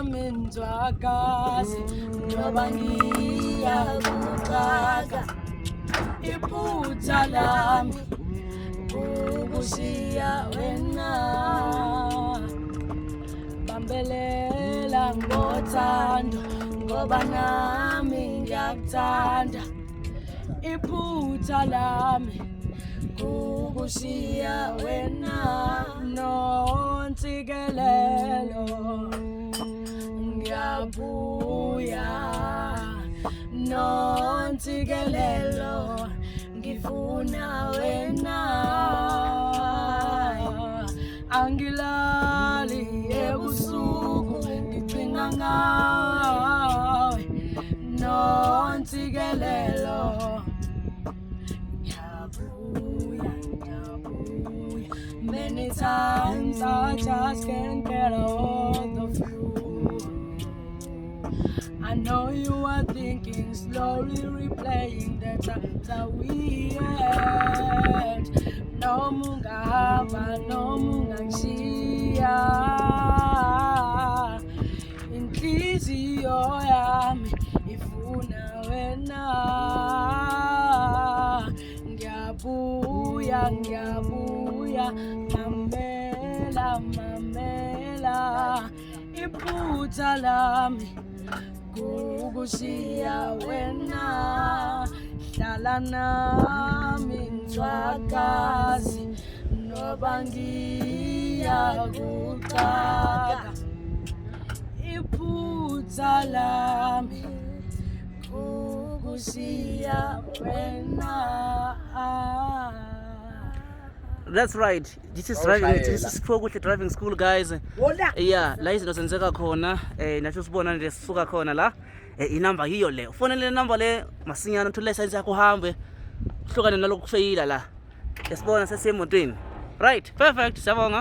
nami nzwakazi ngoba ngiyakuqaka iphutha lami ukushiya wena bambelela ngothando ngoba nami ngiyakuthanda iphutha lami ukushiya wena Nonsikelelo Ngyabuya Nonsikelelo ngifuna wena angilali ebusuku ngicinga ngawe Nonsikelelo Ngyabuya many times I just can't get hold of you. I know you are thinking, slowly replaying the times that we had. No mungaba, no mungangshiya. Inhliziyo yami ifuna wena. Ngyabuya, Ngyabuya, mamela, mamela. Iphutha lami kukushiya wena hlala nami nzwakazi noba ngiyakuqaka iphutha lami kukushiya wena. That's right. This is SPHIWOKUHLE driving school, guys. Yeah, la izinto zenzeka khona nathi sibona nje sisuka khona la inamba yiyo le ufonele le number le masinyana uthola license yakho uhambe uhlukane nalokufeyila la esibona sesemotweni. Right, perfect. Siyabonga.